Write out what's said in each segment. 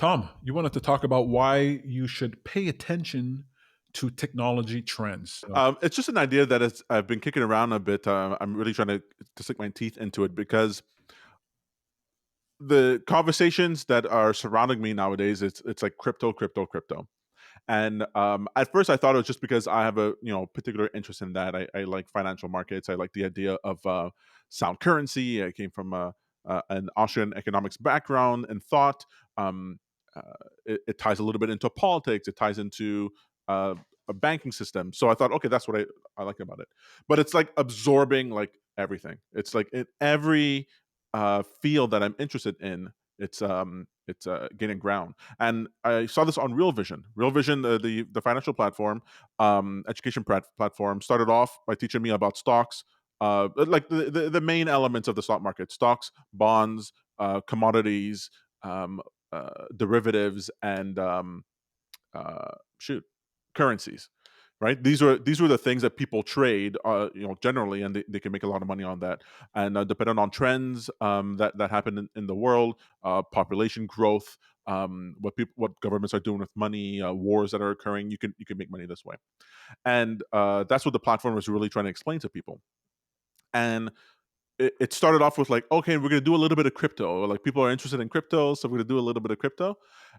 Tom, you wanted to talk about why you should pay attention to technology trends. It's just an idea that I've been kicking around a bit. I'm really trying to sink my teeth into it because the conversations that are surrounding me nowadays, it's like crypto, crypto, crypto. And at first, I thought it was just because I have a particular interest in that. I like financial markets. I like the idea of sound currency. I came from an Austrian economics background and thought. Um, it ties a little bit into politics. It ties into uh, a banking system. So I thought, okay, that's what I like about it. But it's like absorbing like everything. It's like in every field that I'm interested in. It's gaining ground, and I saw this on Real Vision. Real Vision, the financial platform, education platform, started off by teaching me about stocks, like the main elements of the stock market: stocks, bonds, commodities, um, derivatives, and shoot, currencies. Right? These were the things that people trade, generally, and they can make a lot of money on that. And depending on trends that happen in the world, population growth, what governments are doing with money, wars that are occurring, you can make money this way. And that's what the platform was really trying to explain to people. And it started off with like, okay, we're going to do a little bit of crypto. Like people are interested in crypto, so we're going to do a little bit of crypto.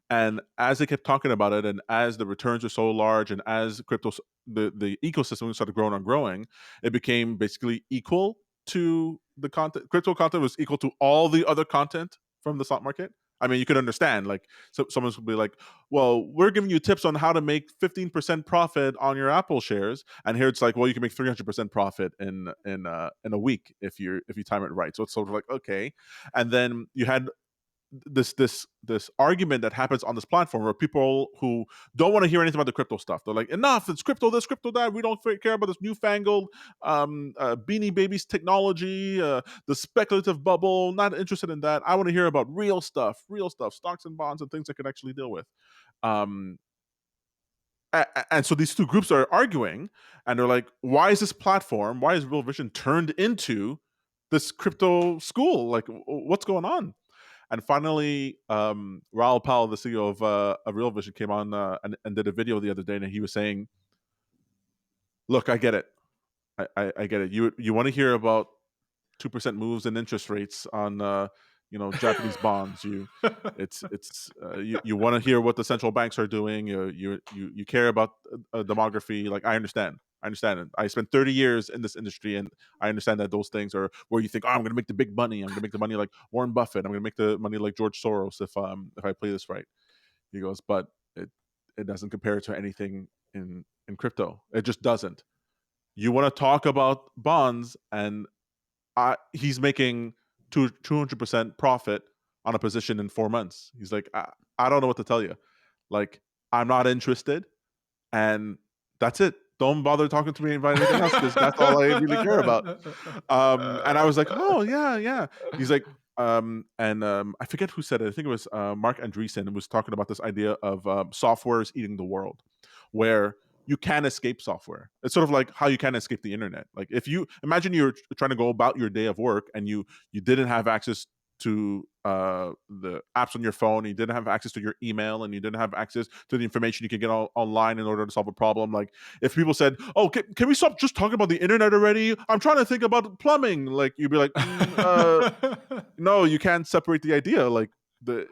And as they kept talking about it, and as the returns were so large, and as the ecosystem started growing and growing, it became basically equal to the content. Crypto content was equal to all the other content from the stock market. I mean, you could understand, like, so someone would be like, well, we're giving you tips on how to make 15% profit on your Apple shares, and here it's like, well, you can make 300% profit in a week if you time it right. So it's sort of like, okay. And then you had this argument that happens on this platform where people who don't want to hear anything about the crypto stuff, they're like, enough, it's crypto this, crypto that, we don't care about this newfangled beanie babies technology, the speculative bubble, not interested in that. I want to hear about real stuff, stocks and bonds and things I can actually deal with. um and so these two groups are arguing, and they're like, why is this platform, why is Real Vision turned into this crypto school? Like, what's going on? And finally, Raul Powell, the CEO of Real Vision, came on and did a video the other day, and he was saying, look, I get it. I get it. You want to hear about 2% moves in interest rates on Japanese bonds. You want to hear what the central banks are doing. You care about demography. Like, I understand. I understand it. I spent 30 years in this industry, and I understand that those things are where you think, oh, I'm going to make the big money. I'm going to make the money like Warren Buffett. I'm going to make the money like George Soros if I play this right. He goes, but it doesn't compare to anything in crypto. It just doesn't. You want to talk about bonds, and he's making 200% profit on a position in 4 months. He's like, I don't know what to tell you. Like, I'm not interested, and that's it. Don't bother talking to me about anything else, because that's all I really care about. And I was like, oh yeah, yeah. He's like, I forget who said it. I think it was Mark Andreessen was talking about this idea of software is eating the world, where you can escape software. It's sort of like how you can escape the internet. Like, if you imagine you're trying to go about your day of work, and you didn't have access to the apps on your phone, and you didn't have access to your email, and you didn't have access to the information you can get online in order to solve a problem. Like, if people said, oh, can we stop just talking about the internet already? I'm trying to think about plumbing. Like, you'd be like, no, you can't separate the idea. Like, the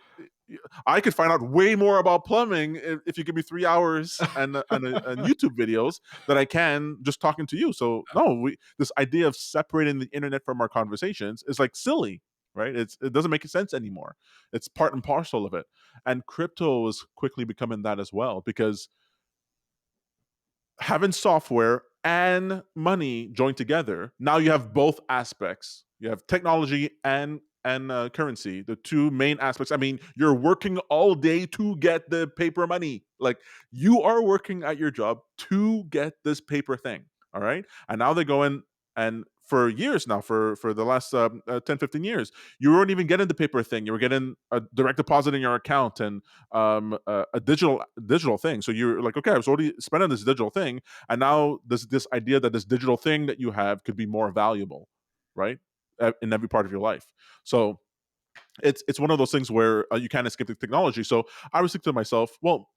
I could find out way more about plumbing if you give me 3 hours and YouTube videos that I can just talking to you. So no, this idea of separating the internet from our conversations is like silly, right? It doesn't make sense anymore. It's part and parcel of it. And crypto is quickly becoming that as well, because having software and money joined together, now you have both aspects. You have technology and currency, the two main aspects. I mean, you're working all day to get the paper money. Like, you are working at your job to get this paper thing. All right. And now they go in, and for years now, for the last 10, 15 years, you weren't even getting the paper thing. You were getting a direct deposit in your account, and a digital thing. So you're like, okay, I was already spending this digital thing, and now this idea that this digital thing that you have could be more valuable, right? In every part of your life. So it's one of those things where you can't escape the technology. So I was thinking to myself, well,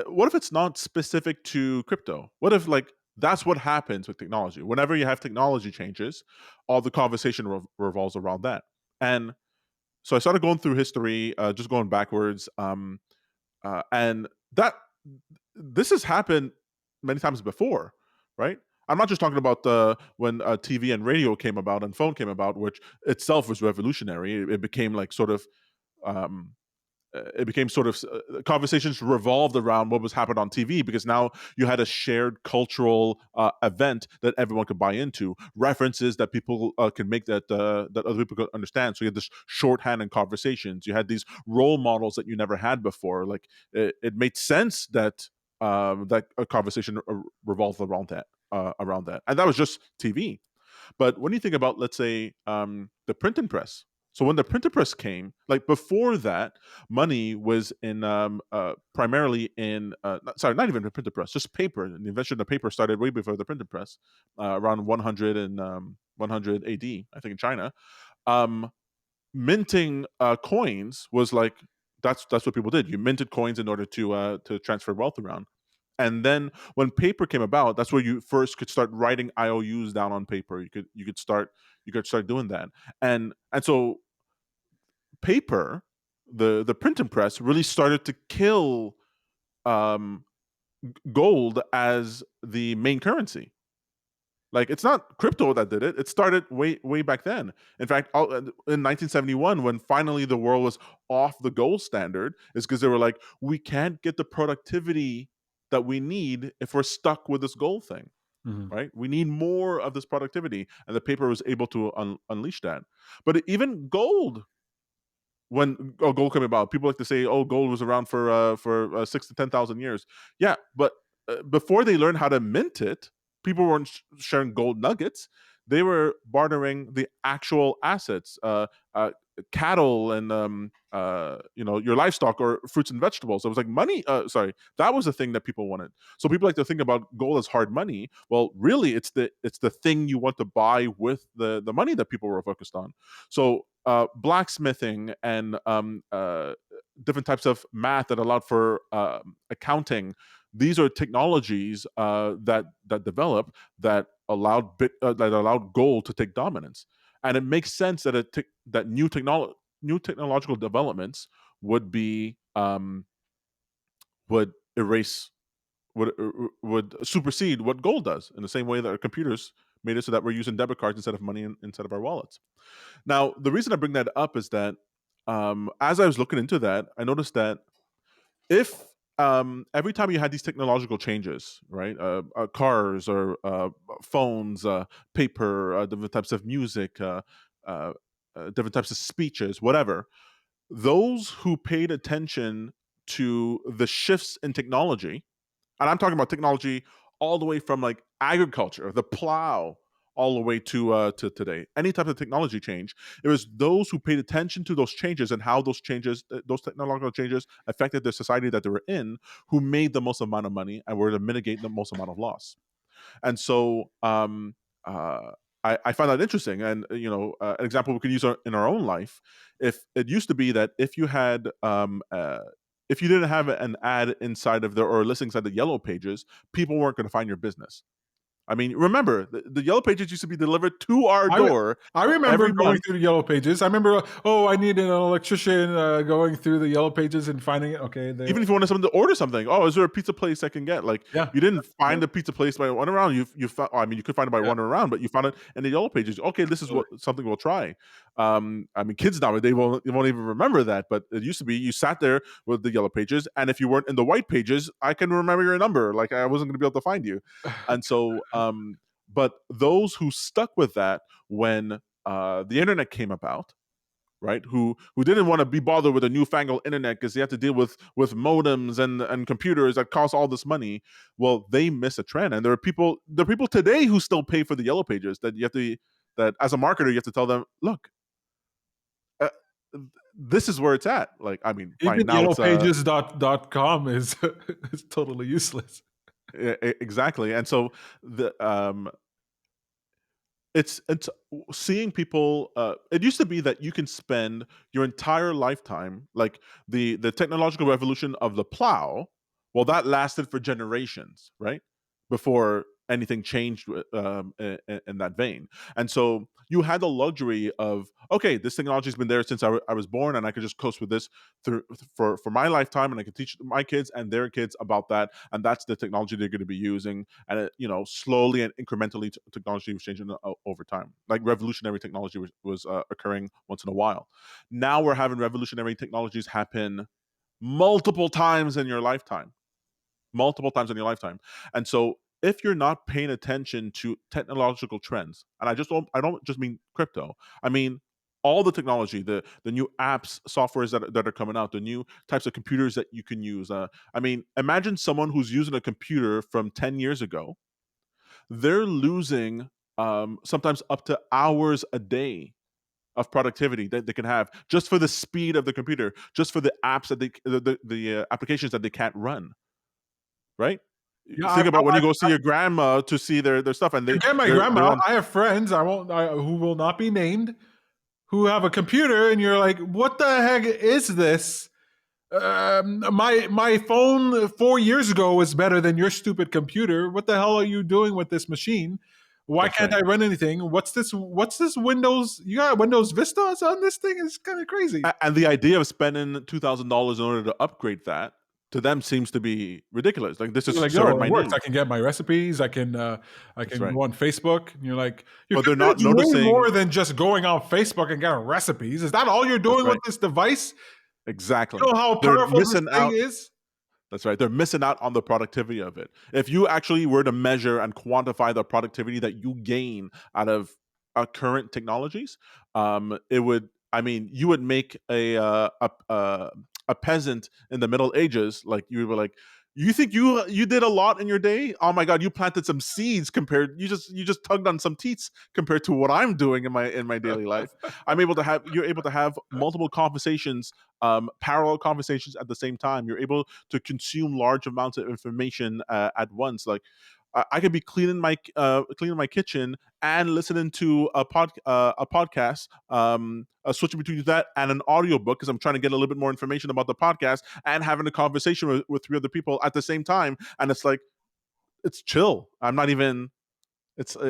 what if it's not specific to crypto? What if like that's what happens with technology? Whenever you have technology changes, all the conversation revolves around that. And so I started going through history, just going backwards, and that this has happened many times before, right? I'm not just talking about when TV and radio came about and phone came about, which itself was revolutionary. It became like sort of um, it became sort of conversations revolved around what was happening on TV because now you had a shared cultural event that everyone could buy into, references that people can make that other people could understand. So you had this shorthand in conversations. You had these role models that you never had before. Like it made sense that that a conversation revolved around that, and that was just TV. But when you think about, let's say, the printing press. So when the printing press came, like before that, money was in primarily in sorry, not even the printing press, just paper. And the invention of paper started way before the printing press, around 100 and 100 AD, I think, in China. Um, Minting coins was like that's what people did. You minted coins in order to transfer wealth around. And then when paper came about, that's where you first could start writing IOUs down on paper. You could start doing that. And so paper, the printing press really started to kill um, gold as the main currency. Like it's not crypto that did it. It started way back then. In fact, in 1971, when finally the world was off the gold standard, is because they were like, we can't get the productivity that we need if we're stuck with this gold thing. Mhm. Right? We need more of this productivity, and the paper was able to unleash that. But even gold, when gold came about, people like to say, "Oh, gold was around for 6 to 10,000 years." Yeah, but before they learned how to mint it, people weren't sharing gold nuggets. They were bartering the actual assets, cattle, and your livestock or fruits and vegetables. So it was like money. Sorry, that was the thing that people wanted. So people like to think about gold as hard money. Well, really, it's the thing you want to buy with the money that people were focused on. So blacksmithing and different types of math that allowed for accounting. These are technologies that develop that allowed gold to take dominance, and it makes sense that that new technological developments would be would erase would supersede what gold does in the same way that our computers made it so that we're using debit cards instead of money instead of our wallets. Now, the reason I bring that up is that as I was looking into that, I noticed that if every time you had these technological changes, right, cars or phones, paper, different types of music, uh, different types of speeches, whatever, those who paid attention to the shifts in technology, and I'm talking about technology all the way from like agriculture, the plow, all the way to today. Any type of technology change, it was those who paid attention to those changes and how those changes, those technological changes, affected the society that they were in, who made the most amount of money and were to mitigate the most amount of loss. And so uh, I find that interesting. And an example we can use in our own life. If it used to be that if you didn't have an ad inside of the or listing inside the yellow pages, people weren't going to find your business. I mean, remember the yellow pages used to be delivered to our I re door I remember every going month. through the yellow pages. I remember, oh, I need an electrician, going through the yellow pages and finding it. Okay, there. Even if you wanted someone to order something, oh, is there a pizza place I can get? Like Yeah. you didn't Yeah. find a pizza place by wandering around. You found, I mean, you could find it by Yeah. wandering around, but you found it in the yellow pages. Okay, this is Totally. what something we'll try. I mean, kids nowadays won't even remember that, but it used to be you sat there with the yellow pages, and if you weren't in the white pages, I can remember your number. Like I wasn't going to be able to find you, and so, but those who stuck with that when the internet came about, right? Who didn't want to be bothered with a newfangled internet because they had to deal with modems and computers that cost all this money. Well, they miss a trend, and there are people today who still pay for the yellow pages. That you have to that as a marketer you have to tell them, look, uh, this is where it's at. Like, I mean, Even fine, now it's yellowpages.com is is totally useless. exactly, and so the it's seeing people. It used to be that you can spend your entire lifetime, like the technological revolution of the plow. Well, that lasted for generations, right? Before anything changed in that vein. And so you had the luxury of, okay, this technology's been there since I was born, and I could just coast with this through for my lifetime, and I can teach my kids and their kids about that, and that's the technology they're going to be using. And slowly and incrementally, technology was changing over time. Like revolutionary technology was occurring once in a while. Now we're having revolutionary technologies happen multiple times in your lifetime, multiple times in your lifetime. And so if you're not paying attention to technological trends, and I don't just mean crypto, I mean all the technology, the new apps, softwares that are coming out, the new types of computers that you can use. I mean, imagine someone who's using a computer from 10 years ago. They're losing sometimes up to hours a day of productivity that they can have just for the speed of the computer, just for the apps that the applications that they can't run, right? Yeah, Think about when you go see your grandma to see their stuff, and forget my they're grandma. on. I have friends who will not be named who have a computer, and you're like, what the heck is this? My phone 4 years ago was better than your stupid computer. What the hell are you doing with this machine? Why That's can't right. I run anything? What's this Windows? You got Windows Vista on this thing? It's kind of crazy. And the idea of spending $2,000 in order to upgrade that to them seems to be ridiculous. Like this You're is like, no, serving it my works. I needs. can get my recipes. I That's can right. go on Facebook. And you're like, your But they're computer's not way noticing. more than just going on Facebook and getting recipes. Is that all you're That's doing with right. this device? You Exactly. know how They're powerful this missing thing out. is? That's right. They're missing out on the productivity of it. If you actually were to measure and quantify the productivity that you gain out of current technologies, it would. I mean, you would make a peasant in the Middle Ages, like you were like. You think you did a lot in your day? Oh my god, you planted some seeds compared. You just tugged on some teats compared to what I'm doing in my daily life. You're able to have multiple conversations, parallel conversations at the same time. You're able to consume large amounts of information at once. Like I could be cleaning my kitchen and listening to a podcast, switching between that and an audiobook because I'm trying to get a little bit more information about the podcast and having a conversation with three other people at the same time. And it's like it's chill. I'm not even.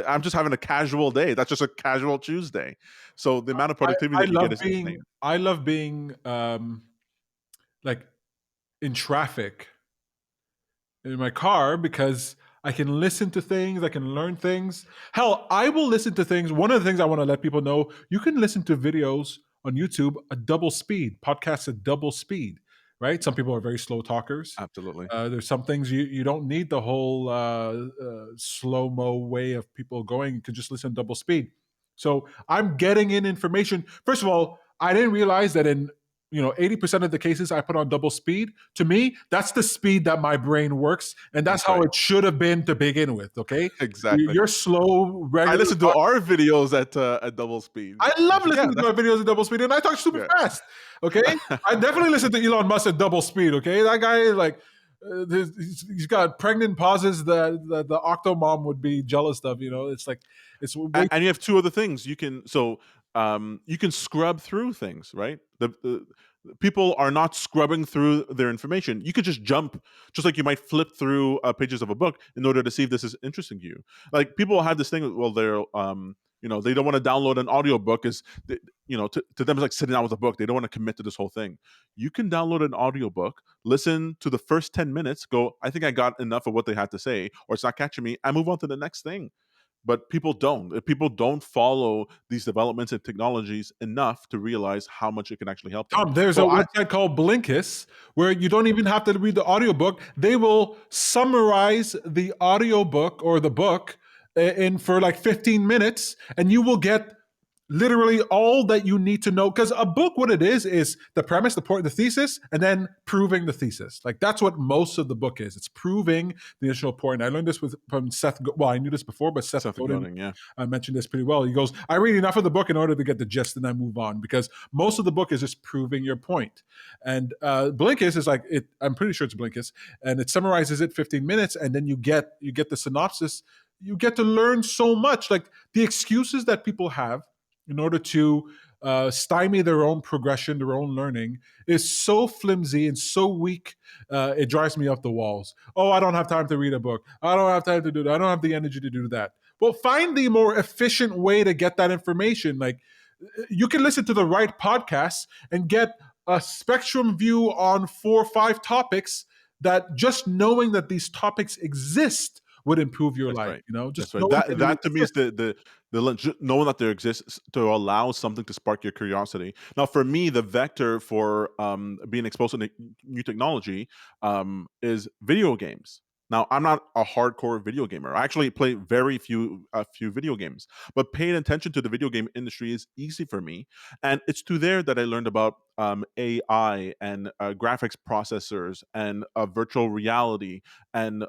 I'm just having a casual day. That's just a casual Tuesday. So the amount of I, productivity I that you get love is being insane. I love being like in traffic in my car because I can listen to things, I can learn things. Hell, I will listen to things. One of the things I want to let people know, you can listen to videos on YouTube at double speed, podcasts at double speed, right? Some people are very slow talkers. Absolutely. There's some things you don't need the whole slow mo way of people going. You can just listen double speed. So I'm getting in information. First of all, I didn't realize that in 80% of the cases I put on double speed. To me, that's the speed that my brain works, and that's That's how right. it should have been to begin with. Okay, Exactly. your slow I regular listen to talk. our videos at double speed. I And love it's like, yeah, listening to that's my videos at double speed, and I talk super yeah. fast. Okay, I definitely listen to Elon Musk at double speed. Okay, that guy like. He's got pregnant pauses that the Octomom would be jealous of. It's like it's way. And you have two other things you can scrub through things, right? The people are not scrubbing through their information. You could just jump, just like you might flip through pages of a book in order to see if this is interesting to you. Like people have this thing, well, they're they don't want to download an audiobook is to them it's like sitting down with a book. They don't want to commit to this whole thing. You can download an audiobook, listen to the first 10 minutes, go, I think I got enough of what they had to say, or it's not catching me, and move on to the next thing. But people don't. People don't follow these developments and technologies enough to realize how much it can actually help them. Tom, there's a So I website called Blinkist where you don't even have to read the audiobook. They will summarize the audiobook or the book in for like 15 minutes, and you will get literally all that you need to know. Because a book, what it is the premise, the point, the thesis, and then proving the thesis. Like that's what most of the book is. It's proving the initial point. I learned this from Seth. Well, I knew this before, but Seth Seth Godin Godin, yeah, mentioned this pretty well. He goes, I read enough of the book in order to get the gist and then move on because most of the book is just proving your point. And Blinkist is like it. I'm pretty sure it's Blinkist, and it summarizes it 15 minutes, and then you get the synopsis. you get to learn so much. Like the excuses that people have in order to stymie their own progression, their own learning, is so flimsy and so weak. It drives me up the walls. Oh, I don't have time to read a book. I don't have time to do that. I don't have the energy to do that. Well, find the more efficient way to get that information. Like you can listen to the right podcasts and get a spectrum view on 4 or 5 topics that just knowing that these topics exist would improve your That's life. right. Just That's right. knowing That that it that to me is exists. knowing that there exists to allow something to spark your curiosity. Now, for me, the vector for being exposed to new technology is video games. Now, I'm not a hardcore video gamer. I actually play very few video games, but paying attention to the video game industry is easy for me, and it's through there that I learned about AI and graphics processors and virtual reality and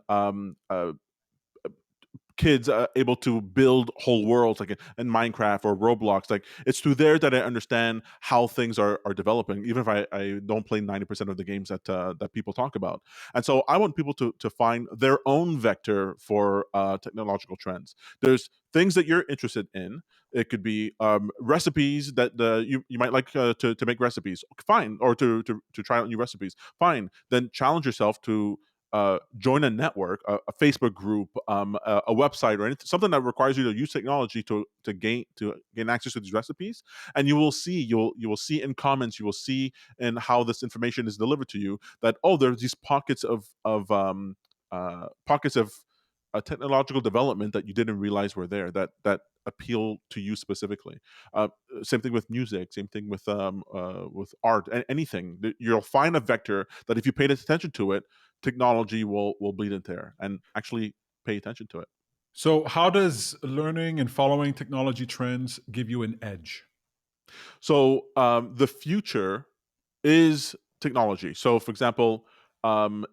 kids able to build whole worlds like in Minecraft or Roblox. Like it's through there that I understand how things are developing, even if I don't play 90% of the games that people talk about. And so I want people to find their own vector for technological trends. There's things that you're interested in. It could be recipes that you might like to make recipes. Fine, or to try out new recipes. Fine. Then challenge yourself to join a network, a Facebook group, a website, or anything, something that requires you to use technology to gain access to these recipes. And you will see in comments, you will see in how this information is delivered to you that there's these pockets of technological development that you didn't realize were there that appeal to you specifically. Uh, Same thing with music. Same thing with art. Anything you'll find a vector that if you paid attention to it, technology will bleed into there and actually pay attention to it. So, how does learning and following technology trends give you an edge? So the future is technology. So, for example,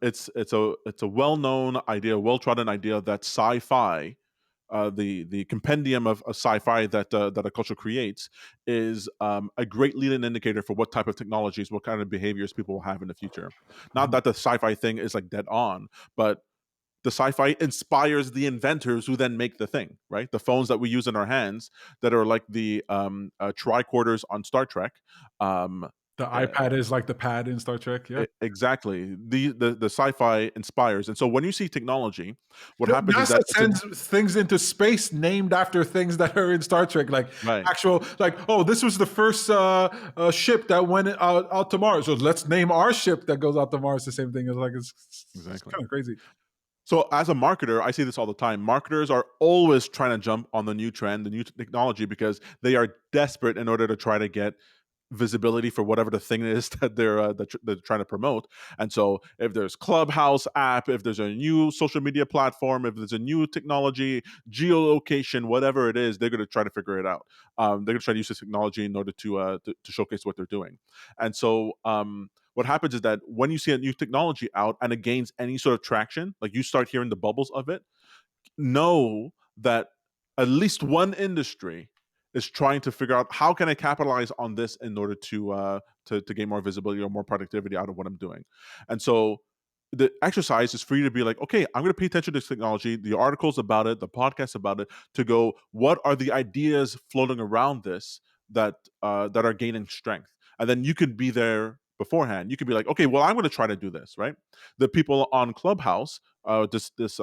it's a well known idea, well trodden idea that sci-fi, the compendium of sci-fi that a culture creates, is a great leading indicator for what type of technologies, what kind of behaviors people will have in the future. Not that the sci-fi thing is like dead on, but the sci-fi inspires the inventors who then make the thing, right? The phones that we use in our hands that are like the tricorders on Star Trek. Um, The uh, iPad is like the pad in Star Trek. Yeah. exactly. The sci-fi inspires, and so when you see technology, what happens is NASA that it's sends things into space named after things that are in Star Trek, like right. actual, like, oh, this was the first ship that went out to Mars. So let's name our ship that goes out to Mars the same thing. It's like, it's Exactly. kind of crazy. So as a marketer, I see this all the time. Marketers are always trying to jump on the new trend, the new technology, because they are desperate in order to try to get visibility for whatever the thing is that they're trying to promote. And so if there's Clubhouse app, if there's a new social media platform, if there's a new technology, geolocation, whatever it is, they're going to try to figure it out. They're going to try to use this technology in order to showcase what they're doing. And so what happens is that when you see a new technology out and it gains any sort of traction, like you start hearing the bubbles of it, know that at least one industry is trying to figure out how can I capitalize on this in order to gain more visibility or more productivity out of what I'm doing. And so the exercise is for you to be like, okay, I'm going to pay attention to this technology, the articles about it, the podcasts about it, to go, what are the ideas floating around this that are gaining strength, and then you could be there beforehand. You could be like, okay, well, I'm going to try to do this, right? The people on Clubhouse, this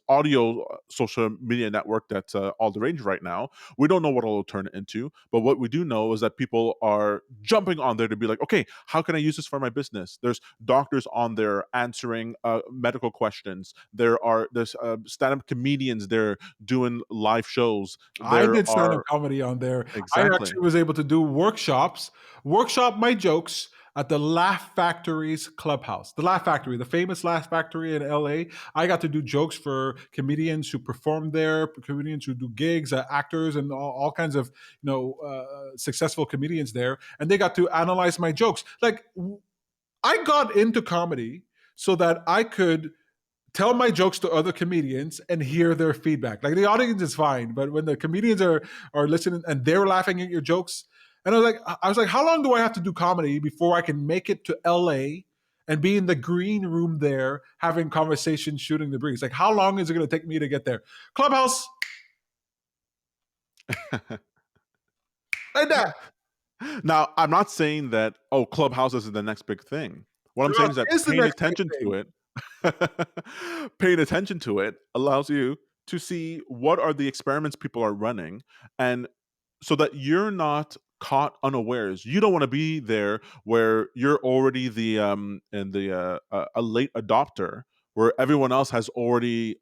audio social media network that's all the rage right now. We don't know what it'll turn into, but what we do know is that people are jumping on there to be like, okay, how can I use this for my business? There's doctors on there answering medical questions. There's stand-up comedians there doing live shows. I There did stand-up are comedy on there. I exactly actually was able to do workshop my jokes at the Laugh Factory's clubhouse. The Laugh Factory, the famous Laugh Factory in LA. I got to do jokes for comedians who perform there, comedians who do gigs, actors, and all kinds of successful comedians there, and they got to analyze my jokes. Like I got into comedy so that I could tell my jokes to other comedians and hear their feedback. Like the audience is fine, but when the comedians are listening and they're laughing at your jokes, and I was like, how long do I have to do comedy before I can make it to LA and be in the green room there having conversations, shooting the breeze. Like, how long is it going to take me to get there? Clubhouse, like that. Now, I'm not saying that, oh, Clubhouse is the next big thing. What I'm saying Clubhouse is that is the paying next big attention thing. to it, paying attention to it allows you to see what are the experiments people are running, and so that you're not caught unawares. You don't want to be there where you're already the and the a late adopter where everyone else has already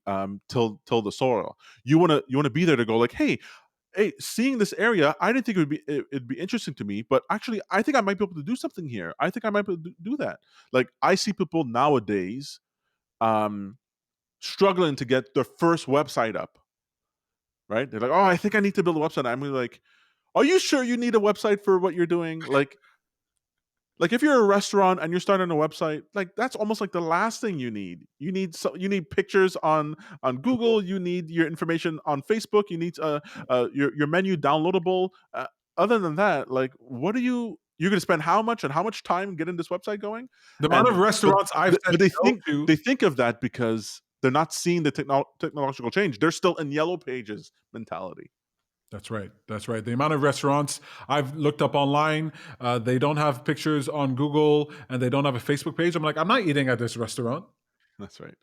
tilled the soil. You want to be there to go like, hey, seeing this area, I didn't think it'd be interesting to me, but actually, I think I might be able to do something here. I think I might be able to do that. Like I see people nowadays um, struggling to get their first website up. Right? They're like, oh, I think I need to build a website. I'm really like, are you sure you need a website for what you're doing? Like if you're a restaurant and you're starting a website, like that's almost like the last thing you need. You need pictures on Google. You need your information on Facebook. You need your menu downloadable. Other than that, like what are you're going to spend how much time getting this website going? The amount And of restaurants I've said but they no think to. they think of that because they're not seeing the technological change. They're still in yellow pages mentality. That's right. That's right. The amount of restaurants I've looked up online, they don't have pictures on Google and they don't have a Facebook page. I'm like, I'm not eating at this restaurant. That's right.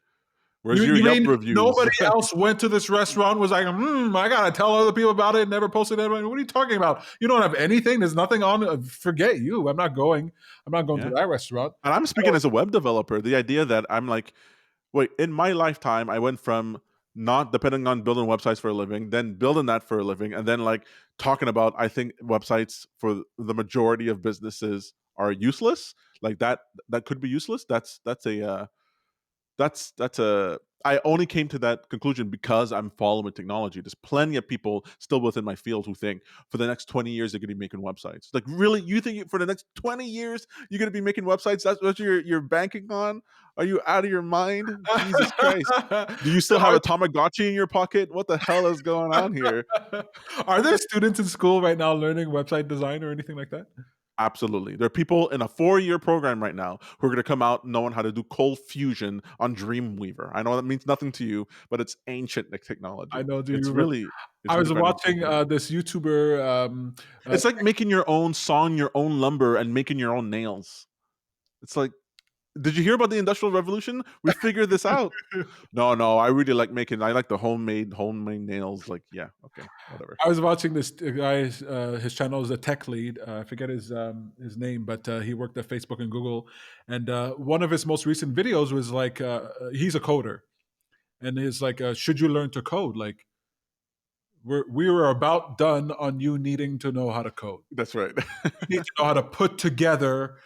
Where's your You Yelp mean reviews? nobody else went to this restaurant, was like, I gotta tell other people about it, never posted it. What are you talking about? You don't have anything. There's nothing on. Forget you. I'm not going. I'm not going to Yeah. that restaurant. And I'm speaking as a web developer. The idea that I'm like, wait, in my lifetime, I went from not depending on building websites for a living, then building that for a living, and then like talking about I think websites for the majority of businesses are useless. Like that could be useless. That's a I only came to that conclusion because I'm following technology. There's plenty of people still within my field who think for the next 20 years they're going to be making websites. Like, really, you think for the next 20 years you're going to be making websites? That's what you're banking on? Are you out of your mind? Jesus Christ! Do you still have a Tamagotchi in your pocket? What the hell is going on here? Are there students in school right now learning website design or anything like that? Absolutely. There are people in a 4-year program right now who are going to come out knowing how to do cold fusion on Dreamweaver. I know that means nothing to you, but it's ancient I technology. know. Do It's you? really, it's I really was quite watching interesting. this YouTuber. It's like making your own sawing your own lumber and making your own nails. It's like, did you hear about the Industrial Revolution? We figured this out. No, no, I really like making. I like the homemade nails. Like, yeah, okay, whatever. I was watching this guy. His channel is a tech lead. I forget his name, but he worked at Facebook and Google. And one of his most recent videos was like, he's a coder, and he's like, should you learn to code? Like, we were about done on you needing to know how to code. That's right. You need to know how to put together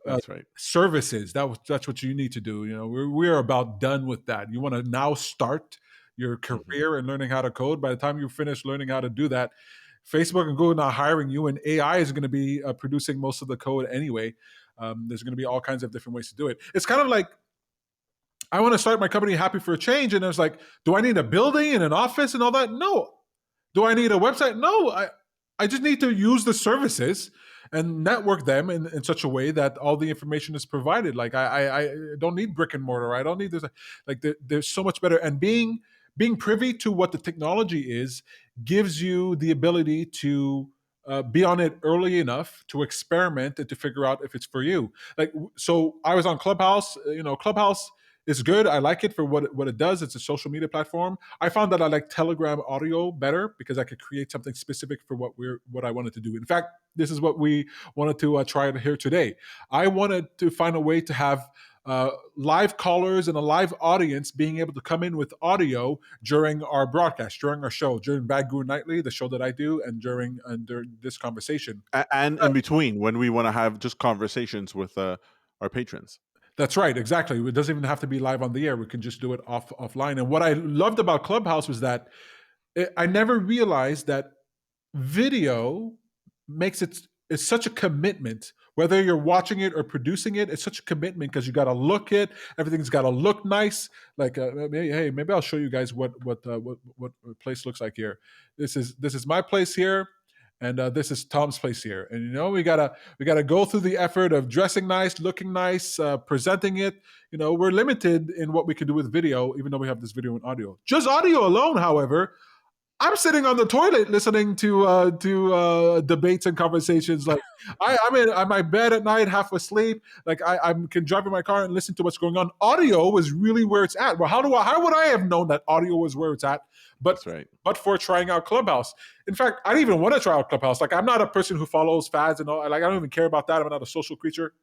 uh, That's right. services. That's what you need to do. You know, we're about done with that. You want to now start your Mhm. career in learning how to code. By the time you finish learning how to do that, Facebook and Google are not hiring you, and AI is going to be producing most of the code anyway. There's going to be all kinds of different ways to do it. It's kind of like, I want to start my company Happy for a Change, and it's like, do I need a building and an office and all that? No. Do I need a website? No. I just need to use the services and network them in such a way that all the information is provided. Like I don't need brick and mortar. I don't need this. Like there's so much better. And being privy to what the technology is gives you the ability to be on it early enough to experiment and to figure out if it's for you. Like, so I was on Clubhouse. Clubhouse is good. I like it for what it does. It's a social media platform. I found that I like Telegram audio better because I could create something specific for what I wanted to do. In fact, this is what we wanted to try here today. I wanted to find a way to have live callers and a live audience being able to come in with audio during our broadcast, during our show, during Bad Guru Nightly, the show that I do, and during this conversation. And in between when we want to have just conversations with our patrons. That's right, exactly. It doesn't even have to be live on the air. We can just do it offline. And what I loved about Clubhouse was that I never realized that video makes it's such a commitment. Whether you're watching it or producing it, it's such a commitment because you got to look it. Everything's got to look nice. Like, maybe I'll show you guys what a place looks like here. This is my place here, And this is Tom's place here. And we gotta go through the effort of dressing nice, looking nice, presenting it. We're limited in what we can do with video, even though we have this video and audio. Just audio alone, however, I'm sitting on the toilet listening to debates and conversations. Like I'm in my bed at night, half asleep. Like I can drive in my car and listen to what's going on. Audio is really where it's at. Well, how would I have known that audio was where it's at? But That's right. but for trying out Clubhouse. In fact, I didn't even want to try out Clubhouse. Like I'm not a person who follows fads and all. Like I don't even care about that. I'm not a social creature.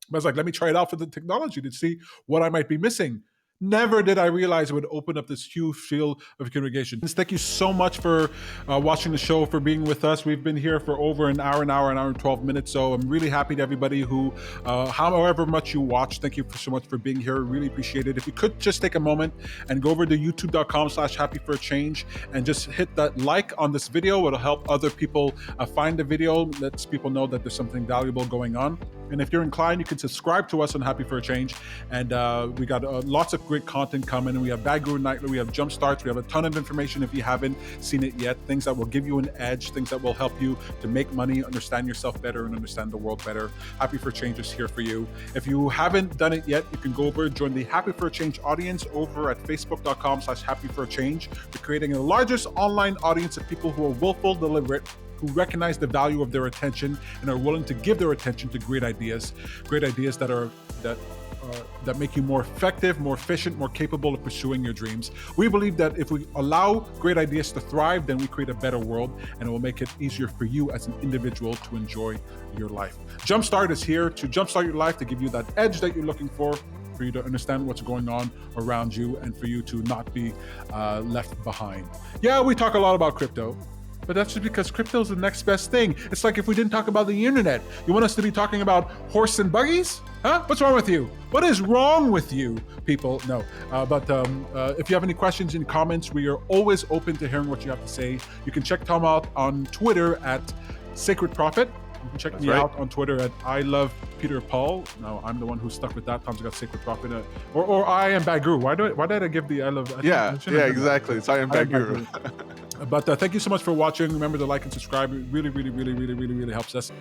But I was like, let me try it out for the technology to see what I might be missing. Never did I realize it would open up this huge field of communication. Thank you so much for watching the show, for being with us. We've been here for over an hour and 12 minutes. So I'm really happy to everybody who, however much you watch, thank you so much for being here. Really appreciate it. If you could just take a moment and go over to youtube.com/happyforachange and just hit that like on this video. It'll help other people find the video, lets people know that there's something valuable going on. And if you're inclined, you can subscribe to us on Happy for a Change. And we got lots of great content coming. And we have Bad Guru Nightly, we have Jumpstart, we have a ton of information if you haven't seen it yet, things that will give you an edge, things that will help you to make money, understand yourself better, and understand the world better. Happy for a Change is here for you. If you haven't done it yet, you can go over and join the Happy for a Change audience over at facebook.com/happyforachange. We're creating the largest online audience of people who are willful, deliberate, who recognize the value of their attention and are willing to give their attention to great ideas that make you more effective, more efficient, more capable of pursuing your dreams. We believe that if we allow great ideas to thrive, then we create a better world, and it will make it easier for you as an individual to enjoy your life. Jumpstart is here to jumpstart your life, to give you that edge that you're looking for you to understand what's going on around you, and for you to not be left behind. Yeah, we talk a lot about crypto, but that's just because crypto is the next best thing. It's like if we didn't talk about the internet. You want us to be talking about horse and buggies? Huh? What's wrong with you? What is wrong with you, people? No. But if you have any questions and comments, we are always open to hearing what you have to say. You can check Tom out on Twitter at Sacred Prophet. You can check me out on Twitter at I Love Peter Paul. No, I'm the one who's stuck with that. Tom's got Sacred Prophet. Or I Am Bad Guru. Why did I give the I Love? Exactly. It's I Am Bad Guru. But thank you so much for watching. Remember to like and subscribe. It really, really, really, really, really, really helps us.